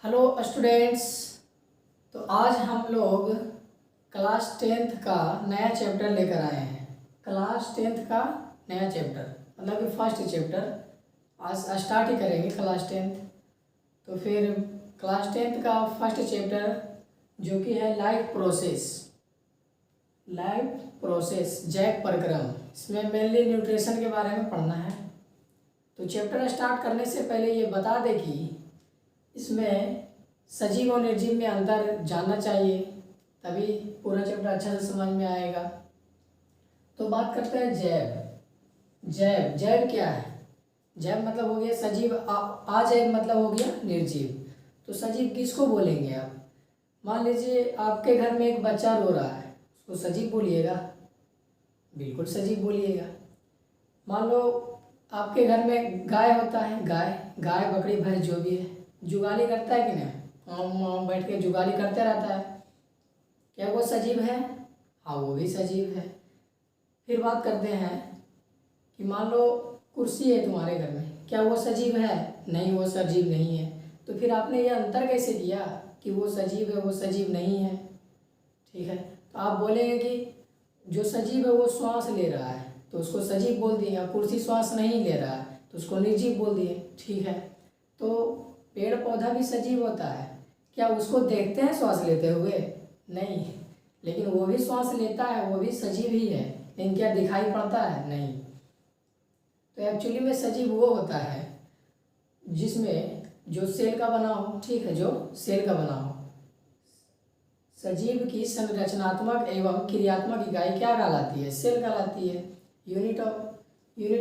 Hello students. तो आज हम लोग क्लास टेंथ का नया चैप्टर लेकर आए हैं। क्लास टेंथ का नया चैप्टर मतलब कि फर्स्ट चैप्टर आज स्टार्ट ही करेंगे क्लास टेंथ। तो फिर क्लास टेंथ का फर्स्ट चैप्टर जो कि है लाइफ प्रोसेस जैव प्रक्रम, इसमें मेनली न्यूट्रिशन के बारे में पढ़ना है। तो चैप्टर स्टार्ट करने से पहले ये बता दें कि इसमें सजीव और निर्जीव में अंतर जानना चाहिए, तभी पूरा चैप्टर अच्छा से समझ में आएगा। तो बात करते हैं जैव क्या है। जैव मतलब हो गया सजीव, अजैव मतलब हो गया निर्जीव। तो सजीव किसको बोलेंगे आप? मान लीजिए आपके घर में एक बच्चा रो रहा है, उसको सजीव बोलिएगा? बिल्कुल सजीव बोलिएगा। मान लो आपके घर में गाय होता है, गाय बकरी भैंस जो भी है, जुगाली करता है कि नहीं? बैठ के जुगाली करते रहता है, क्या वो सजीव है? हाँ, वो भी सजीव है। फिर बात करते हैं कि मान लो कुर्सी है तुम्हारे घर में, क्या वो सजीव है? नहीं, वो सजीव नहीं है। तो फिर आपने ये अंतर कैसे किया कि वो सजीव है वो सजीव नहीं है? ठीक है, तो आप बोलेंगे कि जो सजीव है वो श्वास ले रहा है तो उसको सजीव बोल दिए, कुर्सी श्वास नहीं ले रहा है तो उसको निर्जीव बोल दिए। ठीक है, तो पेड़ पौधा भी सजीव होता है, क्या उसको देखते हैं श्वास लेते हुए? नहीं, लेकिन वो भी श्वास लेता है, वो भी सजीव ही है, लेकिन क्या दिखाई पड़ता है? नहीं। तो एक्चुअली में सजीव वो होता है जिसमें जो सेल का बना हो, ठीक है, जो सेल का बना हो। सजीव की संरचनात्मक एवं क्रियात्मक इकाई क्या कहलाती है? सेल कहलाती है। यूनिट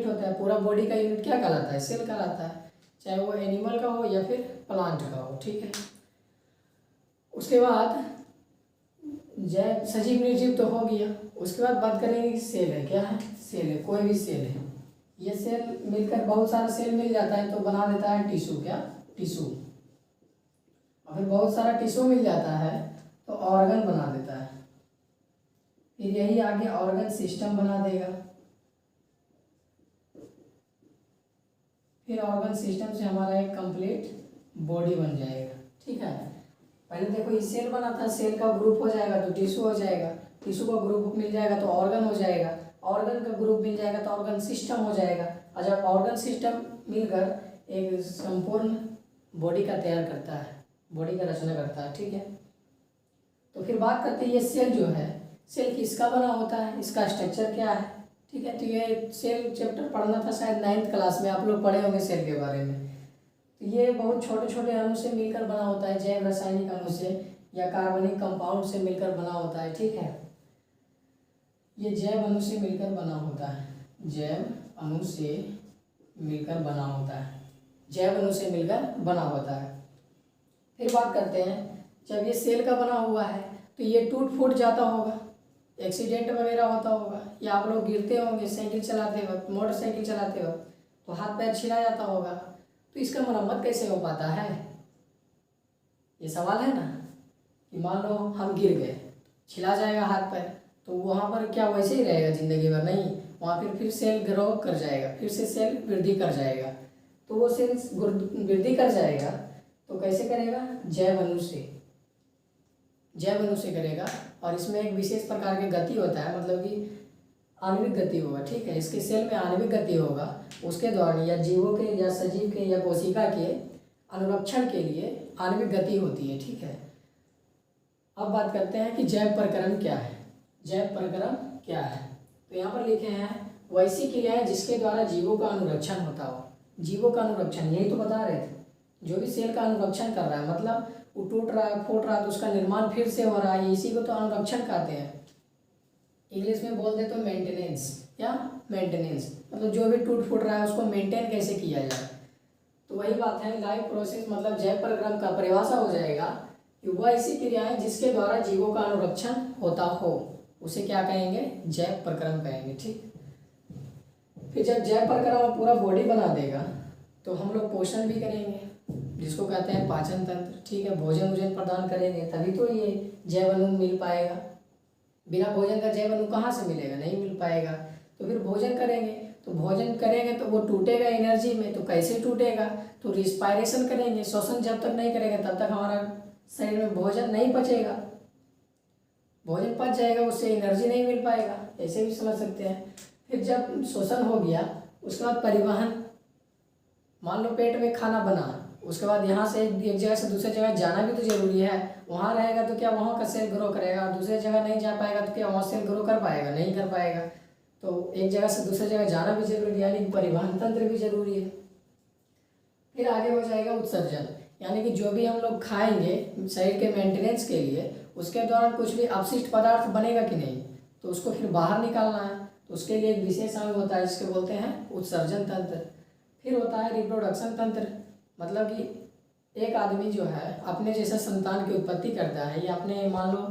होता है, पूरा बॉडी का यूनिट क्या कहलाता है? सेल कहलाता है, चाहे वो एनिमल का हो या फिर प्लांट का हो। ठीक है, उसके बाद जैव सजीव निर्जीव तो हो गया। उसके बाद बात करेंगे कि सेल है, क्या है? सेल है, कोई भी सेल है, ये सेल मिलकर बहुत सारा सेल मिल जाता है तो बना देता है टिश्यू। क्या? टिश्यू। और फिर बहुत सारा टिश्यू मिल जाता है तो ऑर्गन बना देता है। फिर यही आगे ऑर्गन सिस्टम बना देगा। फिर ऑर्गन सिस्टम से हमारा एक कंप्लीट बॉडी बन जाएगा। ठीक है, पहले देखो ये सेल बना था, सेल का ग्रुप हो जाएगा तो टिश्यू हो जाएगा, टिश्यू का ग्रुप मिल जाएगा तो ऑर्गन हो जाएगा, ऑर्गन का ग्रुप मिल जाएगा तो ऑर्गन सिस्टम हो जाएगा। और जब ऑर्गन सिस्टम मिलकर एक संपूर्ण बॉडी का तैयार करता है, बॉडी का रचना करता है। ठीक है, तो फिर बात करते हैं ये सेल जो है, सेल किसका बना होता है, इसका स्ट्रक्चर क्या है? ठीक है, तो ये सेल चैप्टर पढ़ना था शायद 9th क्लास में, आप लोग पढ़े होंगे सेल के बारे में। तो ये बहुत छोटे छोटे अणु से मिलकर बना होता है, जैव रासायनिक अणु से या कार्बनिक कंपाउंड से मिलकर बना होता है। ठीक है, ये जैव अणु से मिलकर बना होता है, जैव अणु से मिलकर बना होता है, जैव अणु से मिलकर बना होता है। फिर बात करते हैं, जब ये सेल का बना हुआ है तो ये टूट फूट जाता होगा, एक्सीडेंट वगैरह होता होगा, या आप लोग गिरते होंगे साइकिल चलाते वक्त, मोटरसाइकिल चलाते वक्त, तो हाथ पैर छिला जाता होगा, तो इसका मरम्मत कैसे हो पाता है? ये सवाल है ना, कि मान लो हम गिर गए, छिला जाएगा हाथ पैर, तो वहाँ पर क्या वैसे ही रहेगा जिंदगी भर? नहीं, वहाँ फिर सेल ग्रो कर जाएगा, फिर से सेल वृद्धि कर जाएगा। तो वो सेल वृद्धि कर जाएगा तो कैसे करेगा? जैव अणु से करेगा। और इसमें एक विशेष प्रकार की गति होता है, मतलब कि आणविक गति होगा। ठीक है, इसके सेल में आणविक गति होगा, उसके दौरान या जीवों के या सजीव के या कोशिका के अनुरक्षण के लिए आणविक गति होती है। ठीक है, अब बात करते हैं कि जैव प्रक्रम क्या है। जैव प्रक्रम क्या है, तो यहाँ पर लिखे हैं वैसी क्रियाएं जिसके द्वारा जीवों का अनुरक्षण होता हो। जीवों का अनुरक्षण, यही तो बता रहे थे, जो भी सेल का अनुरक्षण कर रहा है, मतलब वो टूट रहा है, फूट रहा है तो उसका निर्माण फिर से हो रहा है, इसी को तो अनुरक्षण कहते हैं। इंग्लिश में बोल दे तो मेंटेनेंस, या मेंटेनेंस, मतलब जो भी टूट फूट रहा है उसको मेंटेन कैसे किया जाए। तो वही बात है, लाइफ प्रोसेस मतलब जैव प्रक्रम का परिभाषा हो जाएगा कि वह ऐसी क्रियाएं जिसके द्वारा जीवों का अनुरक्षण होता हो, उसे क्या कहेंगे? जैव प्रक्रम कहेंगे। ठीक, फिर जब जैव प्रक्रम पूरा बॉडी बना देगा तो हम लोग पोषण भी करेंगे, जिसको कहते हैं पाचन तंत्र। ठीक है, भोजन वोजन प्रदान करेंगे तभी तो ये जैव अणु मिल पाएगा, बिना भोजन का जैव अणु कहाँ से मिलेगा? नहीं मिल पाएगा। तो फिर भोजन करेंगे तो भोजन करेंगे तो वो टूटेगा एनर्जी में, तो कैसे टूटेगा? तो रिस्पायरेशन करेंगे, श्वसन जब तक नहीं करेंगे तब तक हमारा शरीर में भोजन नहीं पचेगा। भोजन पच जाएगा उससे एनर्जी नहीं मिल पाएगा, ऐसे भी समझ सकते हैं। फिर जब श्वसन हो गया उसके बाद परिवहन, मान लो पेट में खाना बना, उसके बाद यहाँ से एक जगह से दूसरी जगह जाना भी तो जरूरी है। वहाँ रहेगा तो क्या वहाँ का सेल ग्रो करेगा, और दूसरी जगह नहीं जा पाएगा तो क्या वहाँ सेल ग्रो कर पाएगा? नहीं कर पाएगा। तो एक जगह से दूसरी जगह जाना भी जरूरी है, यानी परिवहन तंत्र भी जरूरी है। फिर आगे हो जाएगा उत्सर्जन, यानी कि जो भी हम लोग खाएंगे शरीर के मेंटेनेंस के लिए, उसके दौरान कुछ भी अपशिष्ट पदार्थ बनेगा कि नहीं, तो उसको फिर बाहर निकालना है। तो उसके लिए एक विशेष अंग होता है जिसके बोलते हैं उत्सर्जन तंत्र। फिर होता है रिप्रोडक्शन तंत्र, मतलब कि एक आदमी जो है अपने जैसे संतान की उत्पत्ति करता है, या अपने मान लो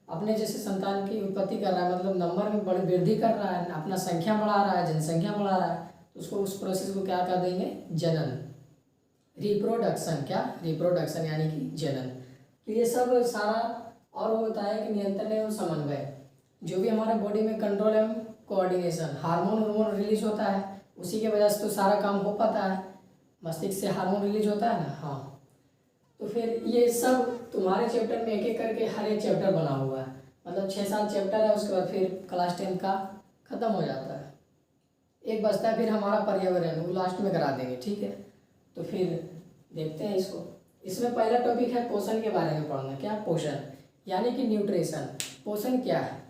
अपने जैसे संतान की उत्पत्ति कर रहा है, मतलब नंबर में बड़ी वृद्धि कर रहा है, अपना संख्या बढ़ा रहा है, जनसंख्या बढ़ा रहा है, तो उसको उस प्रोसेस को क्या कर देंगे? जनन, रिप्रोडक्शन। क्या? रिप्रोडक्शन यानी कि जनन। तो ये सब सारा और होता है कि नियंत्रण एवं समन्वय, जो भी हमारे बॉडी में कंट्रोल एवं कोऑर्डिनेशन, हार्मोन रिलीज होता है, उसी के वजह से तो सारा काम हो पाता है। मस्तिष्क से हार्मोन रिलीज होता है ना, हाँ। तो फिर ये सब तुम्हारे चैप्टर में एक एक करके हर एक चैप्टर बना हुआ है, मतलब 6-7 चैप्टर है, उसके बाद फिर क्लास 10 का ख़त्म हो जाता है। एक बचता है फिर हमारा पर्यावरण, वो लास्ट में करा देंगे, ठीक है। तो फिर देखते हैं इसको। इसमें पहला टॉपिक है पोषण के बारे में पढ़ना। क्या? पोषण यानी कि न्यूट्रिशन। पोषण क्या है?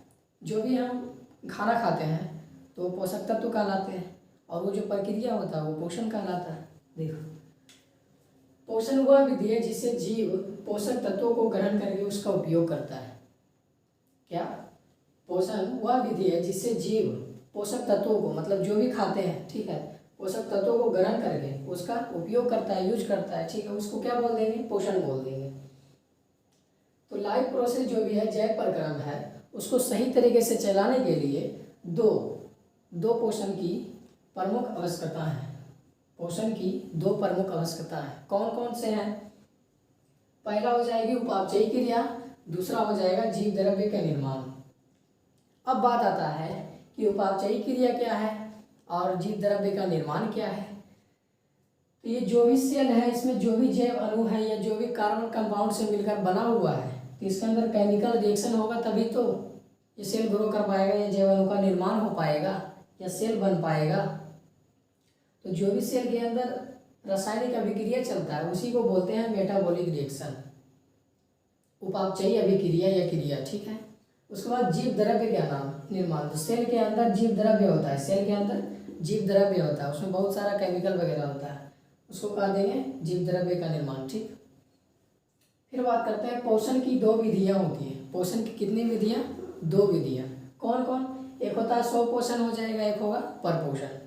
जो भी हम खाना खाते हैं तो वो पोषक तत्व कहलाते हैं, और वो जो प्रक्रिया होता है वो पोषण कहलाता है। देखो, पोषण वह विधि है जिससे जीव पोषक तत्वों को ग्रहण करके उसका उपयोग करता है। क्या? पोषण वह विधि है जिससे जीव पोषक तत्वों को, मतलब जो भी खाते हैं, ठीक है, पोषक तत्वों को ग्रहण करके उसका उपयोग करता है, यूज करता है, ठीक है, उसको क्या बोल देंगे? पोषण बोल देंगे। तो लाइफ प्रोसेस जो भी है, जैव प्रक्रम है, उसको सही तरीके से चलाने के लिए दो पोषण की प्रमुख आवश्यकता है। पोषण की 2 प्रमुख आवश्यकता है। कौन कौन से हैं? पहला हो जाएगी उपापचयी क्रिया, दूसरा हो जाएगा जीव द्रव्य का निर्माण। अब बात आता है कि उपापचयी क्रिया क्या है और जीव द्रव्य का निर्माण क्या है। तो ये जो भी सेल है, इसमें जो भी जैव अणु है या जो भी कार्बन कंपाउंड से मिलकर बना हुआ है, तो इसके अंदर केमिकल रिएक्शन होगा तभी तो ये सेल ग्रो कर पाएगा, या जैव अणु का निर्माण हो पाएगा, या सेल बन पाएगा। तो जो भी सेल के अंदर रासायनिक अभिक्रिया चलता है उसी को बोलते हैं मेटाबॉलिक रिएक्शन, उपापचयी अभिक्रिया या क्रिया, ठीक है। उसके बाद जीव द्रव्य का नाम निर्माण। तो सेल के अंदर जीव द्रव्य होता है, सेल के अंदर जीव द्रव्य होता है, उसमें बहुत सारा केमिकल वगैरह होता है, उसको कह देंगे जीव द्रव्य का निर्माण, ठीक। फिर बात करते हैं पोषण की 2 विधियाँ होती हैं। पोषण की कितनी विधियाँ? 2 विधियाँ। कौन कौन? एक होता है स्वपोषण हो जाएगा, एक होगा परपोषण।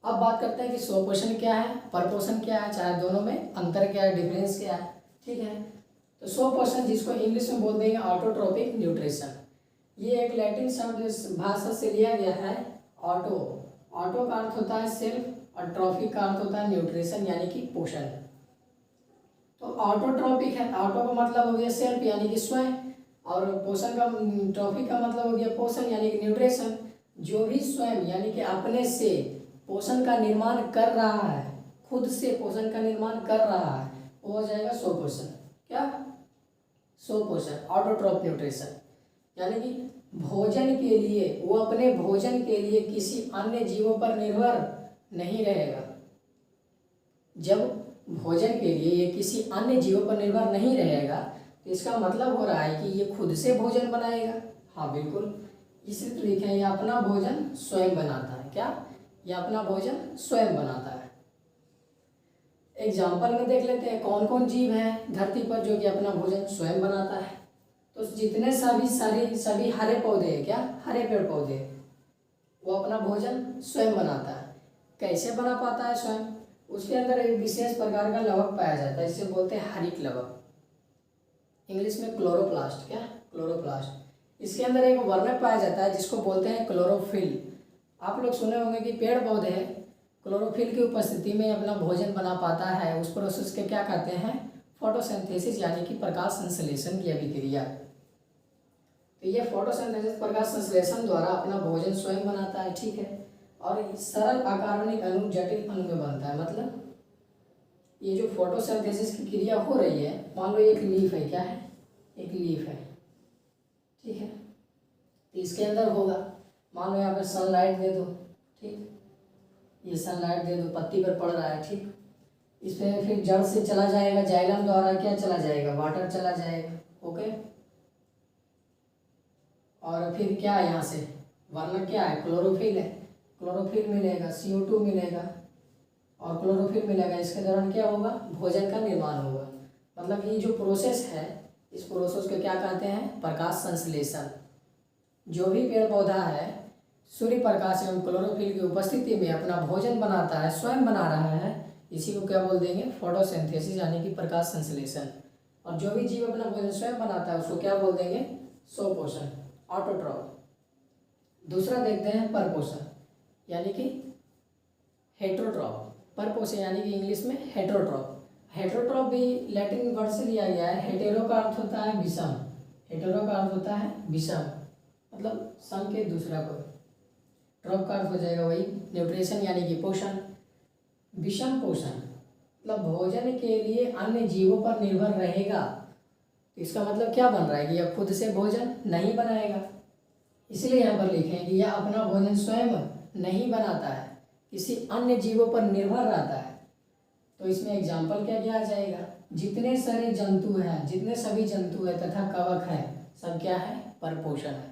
अब बात करते हैं कि स्वपोषण क्या है, परपोषण क्या है, चाहे दोनों में अंतर क्या है, डिफरेंस क्या है, ठीक है। तो स्वपोषण, जिसको इंग्लिश में बोल देंगे ऑटोट्रोपिक न्यूट्रिशन, ये एक लैटिन शब्द भाषा से लिया गया है। ऑटो का अर्थ होता है सेल्फ, और ट्रॉफिक का अर्थ होता है न्यूट्रिशन यानी कि पोषण। तो ऑटोट्रॉपिक है, ऑटो का मतलब हो गया सेल्फ यानी कि स्वयं, और पोषण का, ट्रॉफिक का मतलब हो गया पोषण यानी कि न्यूट्रिशन। जो भी स्वयं यानी कि अपने से पोषण का निर्माण कर रहा है, खुद से पोषण का निर्माण कर रहा है, वो हो जाएगा स्वपोषण। क्या? स्वपोषण, ऑटोट्रॉप न्यूट्रिशन, यानी कि भोजन के लिए, वो अपने भोजन के लिए किसी अन्य जीवों पर निर्भर नहीं रहेगा। जब भोजन के लिए ये किसी अन्य जीवों पर निर्भर नहीं रहेगा तो इसका मतलब हो रहा है कि ये खुद से भोजन बनाएगा। हाँ बिल्कुल, इसी तो लिखे हैं, ये अपना भोजन स्वयं बनाता है। क्या? ये अपना भोजन स्वयं बनाता है। एग्जाम्पल में देख लेते हैं कौन कौन जीव है धरती पर जो कि अपना भोजन स्वयं बनाता है। तो जितने सभी हरे पौधे हैं, क्या हरे पेड़ पौधे, वो अपना भोजन स्वयं बनाता है। कैसे बना पाता है स्वयं? उसके अंदर एक विशेष प्रकार का लवक पाया जाता है, जिसे बोलते हैं हरित लवक, इंग्लिश में क्लोरोप्लास्ट। क्या? क्लोरोप्लास्ट। इसके अंदर एक वर्णक पाया जाता है जिसको बोलते हैं क्लोरोफिल। आप लोग सुने होंगे कि पेड़ पौधे क्लोरोफिल की उपस्थिति में अपना भोजन बना पाता है। उस प्रोसेस के क्या कहते हैं? फोटोसिंथेसिस यानी कि प्रकाश संश्लेषण की अभिक्रिया। तो ये फोटोसिंथेसिस प्रकाश संश्लेषण द्वारा अपना भोजन स्वयं बनाता है, ठीक है। और सरल अकार्बनिक अणु जटिल अणु में बनता है। मतलब ये जो फोटोसिंथेसिस की क्रिया हो रही है, मान लो एक लीफ है, क्या है, एक लीफ है, ठीक है, तो इसके अंदर होगा, मान लो यहाँ पर सनलाइट दे दो, ठीक, ये सनलाइट दे दो, पत्ती पर पड़ रहा है, ठीक, इसमें फिर जड़ से चला जाएगा, जाइलम द्वारा क्या चला जाएगा, वाटर चला जाएगा, ओके। और फिर क्या है, यहाँ से वर्णक क्या है, क्लोरोफिल है, क्लोरोफिल मिलेगा, CO2 मिलेगा और क्लोरोफिल मिलेगा। इसके दौरान क्या होगा, भोजन का निर्माण होगा। मतलब ये जो प्रोसेस है, इस प्रोसेस को क्या कहते हैं, प्रकाश संश्लेषण। जो भी पेड़ पौधा है सूर्य प्रकाश एवं क्लोरोफिल की उपस्थिति में अपना भोजन बनाता है, स्वयं बना रहा है, इसी को क्या बोल देंगे, फोटोसिंथेसिस, यानी कि प्रकाश संश्लेषण। और जो भी जीव अपना भोजन स्वयं बनाता है उसको क्या बोल देंगे, स्वपोषण, ऑटोट्रॉफ। दूसरा देखते हैं परपोषण, यानी कि हेटरोट्रॉफ। परपोषण यानी कि इंग्लिश में हेटरोट्रॉफ। हेटरोट्रॉफ भी लैटिन वर्ड से लिया गया है। हेटेरो का अर्थ होता है विषम, हेटेरो का अर्थ होता है विषम, मतलब सम के दूसरा को, ट्रॉफ का अर्थ हो जाएगा वही न्यूट्रिशन यानी कि पोषण। विषम पोषण मतलब भोजन के लिए अन्य जीवों पर निर्भर रहेगा। इसका मतलब क्या बन रहा है कि यह खुद से भोजन नहीं बनाएगा, इसलिए यहाँ पर लिखे हैं कि यह अपना भोजन स्वयं नहीं बनाता है, किसी अन्य जीवों पर निर्भर रहता है। तो इसमें एग्जाम्पल क्या क्या आ जाएगा, जितने सारे जंतु हैं, जितने सभी जंतु है तथा कवक है, सब क्या है, परपोषण है,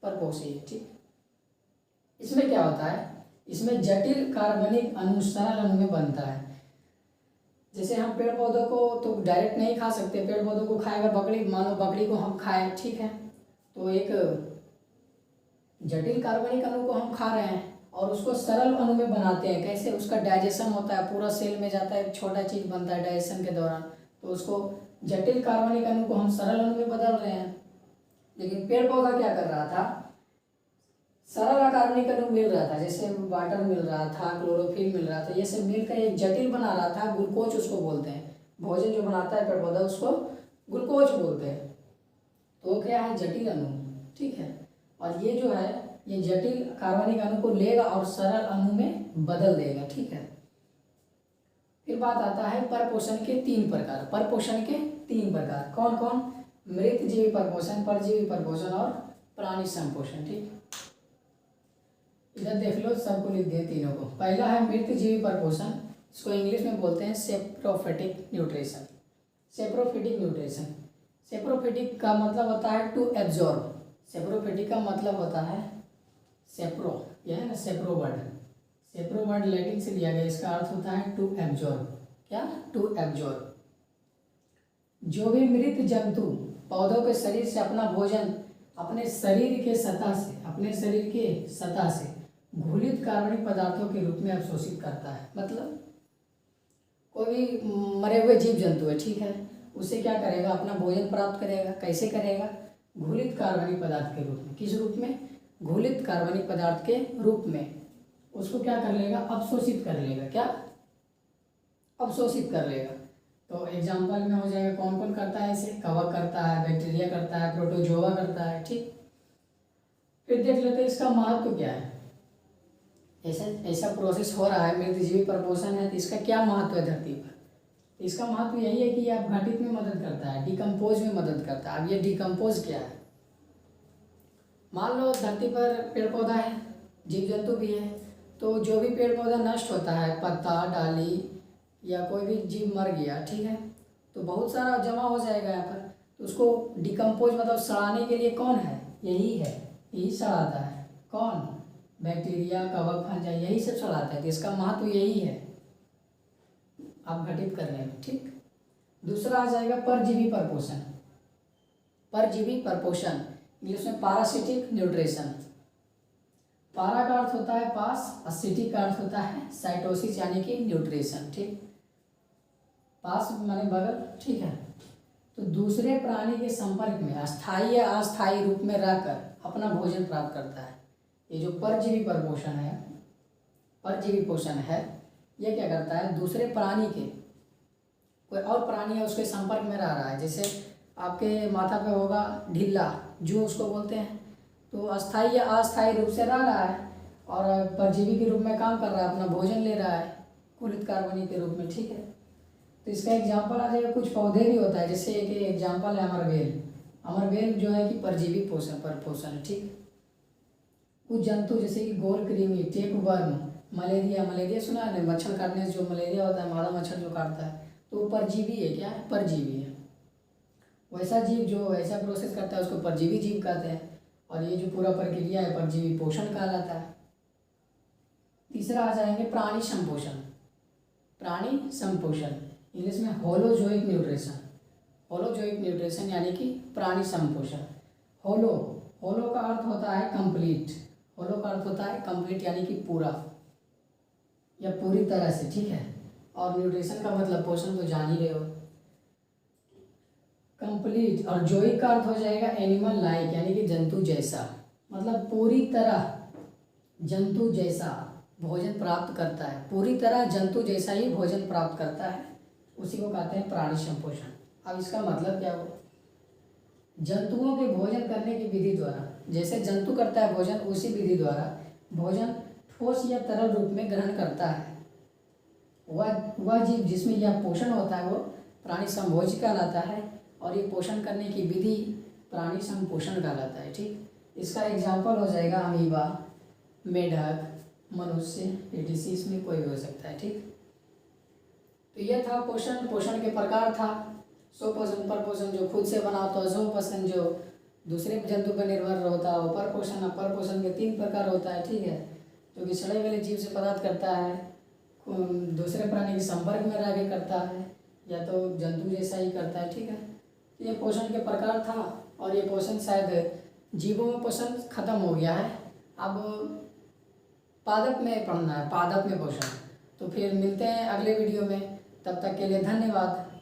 परपोषी है, ठीक। इसमें क्या होता है, इसमें जटिल कार्बनिक अणु सरल अणु में बनता है। जैसे हम पेड़ पौधों को तो डायरेक्ट नहीं खा सकते, पेड़ पौधों को खाएगा बकरी, मानो बकरी को हम खाएं, ठीक है, तो एक जटिल कार्बनिक अणु को हम खा रहे हैं और उसको सरल अणु में बनाते हैं। कैसे, उसका डाइजेशन होता है, पूरा सेल में जाता है, एक छोटा चीज बनता है डाइजेशन के दौरान, तो उसको जटिल कार्बनिक अणु को हम सरल अणु में बदल रहे हैं। लेकिन पेड़ पौधा क्या कर रहा था, सरल अकार्बनिक अणु मिल रहा था, जैसे वाटर मिल रहा था, क्लोरोफिल मिल रहा था, ये सब मिलकर एक जटिल बना रहा था, ग्लूकोज उसको बोलते हैं। भोजन जो बनाता है पेड़ पौधा उसको ग्लूकोज बोलते हैं। तो क्या है, जटिल अणु, ठीक है। और ये जो है, ये जटिल कार्बनिक अणु को लेगा और सरल अणु में बदल देगा, ठीक है। फिर बात आता है परपोषण के 3 प्रकार। परपोषण के 3 प्रकार कौन कौन, मृत जीवी परपोषण, परजीवी परपोषण और प्राणी संपोषण, ठीक। इधर देख लो, सबको लिख दिए तीनों को। पहला है मृत जीवी परपोषण, इसको इंग्लिश में बोलते हैं saprophytic nutrition. Saprophytic nutrition, saprophytic का मतलब होता है टू एब्जॉर्ब। सेप्रोफिटिक का मतलब होता है सेप्रो, यह है ना सेप्रो वर्ड, सेप्रो वर्ड लैटिन से लिया गया, इसका अर्थ होता है टू एब्जॉर्ब। क्या, टू एब्जॉर्ब। जो भी मृत जंतु पौधों के शरीर से अपना भोजन अपने शरीर के सतह से, अपने शरीर के सतह से घुलित कार्बनिक पदार्थों के रूप में अवशोषित करता है। मतलब कोई भी मरे हुए जीव जंतु है, ठीक है, उससे क्या करेगा, अपना भोजन प्राप्त करेगा। कैसे करेगा, घुलित कार्बनिक पदार्थ के रूप में। किस रूप में, घुलित कार्बनिक पदार्थ के रूप में उसको क्या कर लेगा, अवशोषित कर लेगा। क्या, अवशोषित कर लेगा। तो एग्जाम्पल में हो जाएगा, कौन कौन करता है इसे, कवक करता है, बैक्टीरिया करता है, प्रोटोजोआ करता है, ठीक। फिर देख लेते हैं इसका महत्व क्या है। ऐसा प्रोसेस हो रहा है, मृतजीवी परपोषण है, तो इसका क्या महत्व है धरती पर। इसका महत्व यही है कि आप घटित में मदद करता है, डिकम्पोज में मदद करता है। अब ये डिकम्पोज क्या है, मान लो धरती पर पेड़ पौधा है, जीव जंतु भी है, तो जो भी पेड़ पौधा नष्ट होता है, पत्ता, डाली या कोई भी जीव मर गया, ठीक है, तो बहुत सारा जमा हो जाएगा यहाँ पर। तो उसको डिकम्पोज मतलब सड़ाने के लिए कौन है, यही है, यही सड़ाता है। कौन, बैक्टीरिया, कवक, फंजा, यही सब सड़ाता है। तो इसका महत्व यही है आप घटित करने में, ठीक। दूसरा आ जाएगा परजीवी परपोषण। परजीवी परपोषण इंग्लिश में पैरासिटिक न्यूट्रिशन। पारा का अर्थ होता है पास और सिटी का अर्थ होता है साइटोसिस यानी कि न्यूट्रिशन, ठीक। पास माने बगल, ठीक है। तो दूसरे प्राणी के संपर्क में अस्थायी या अस्थायी रूप में रहकर अपना भोजन प्राप्त करता है। ये जो परजीवी परपोषण है, परजीवी पोषण है, ये क्या करता है, दूसरे प्राणी के, कोई और प्राणी है उसके संपर्क में रह रहा है। जैसे आपके माथा पे होगा ढिल्ला, जो उसको बोलते हैं, तो अस्थायी या अस्थायी रूप से रह रहा है और परजीवी के रूप में काम कर रहा है, अपना भोजन ले रहा है कुलित कार्बनी के रूप में, ठीक है। तो इसका एग्जाम्पल आ जाएगा, कुछ पौधे भी होता है, जैसे एक एग्जाम्पल है अमरवेल। अमरवेल जो है कि परजीवी पोषण पर पोषण है, ठीक। कुछ जंतु जैसे कि गोल कृमि, टेप वर्म, मलेरिया सुना है ना, मच्छर काटने से जो मलेरिया होता है, मादा मच्छर जो काटता है, तो वो परजीवी है, क्या है, परजीवी है। वैसा जीव जो वैसा प्रोसेस करता है उसको परजीवी जीव कहते हैं, और ये जो पूरा प्रक्रिया है परजीवी पोषण कहलाता है। तीसरा आ जाएंगे प्राणी संपोषण। प्राणी संपोषण इंग्लिश में होलोजोइक न्यूट्रिशन। होलोजोइक न्यूट्रिशन यानी कि प्राणी संपोषण। होलो का अर्थ होता है कंप्लीट। होलो का अर्थ होता है कंप्लीट यानी कि पूरा या पूरी तरह से, ठीक है। और न्यूट्रिशन का मतलब पोषण, तो जान ही रहे हो, कंप्लीट। और जोइक का अर्थ हो जाएगा एनिमल लाइक यानी कि जंतु जैसा, मतलब पूरी तरह जंतु जैसा भोजन प्राप्त करता है, पूरी तरह जंतु जैसा ही भोजन प्राप्त करता है, उसी को कहते हैं प्राणी संपोषण। अब इसका मतलब क्या हो, जंतुओं के भोजन करने की विधि द्वारा, जैसे जंतु करता है भोजन, उसी विधि द्वारा भोजन ठोस या तरल रूप में ग्रहण करता है वह जीव जिसमें यह पोषण होता है वो प्राणी संभोजी कहलाता है, और ये पोषण करने की विधि प्राणी संपोषण कहलाता है, ठीक। इसका एग्जाम्पल हो जाएगा अमीबा, मेढक, मनुष्य, etc, इसमें कोई भी हो सकता है, ठीक। तो यह था पोषण के प्रकार था। स्वपोषण, परपोषण जो खुद से बना होता है, स्वपोषण जो दूसरे जंतु पर निर्भर होता है, परपोषण, अपरपोषण के 3 प्रकार होता है, ठीक है। जो कि सड़े वाले जीव से पदार्थ करता है, दूसरे प्राणी के संपर्क में रह के करता है, या तो जंतु जैसा ही करता है, ठीक है। तो ये पोषण के प्रकार था, और ये पोषण शायद जीवों में पोषण खत्म हो गया है, अब पादप में पढ़ना है, पादप में पोषण। तो फिर मिलते हैं अगले वीडियो में, तब तक के लिए धन्यवाद।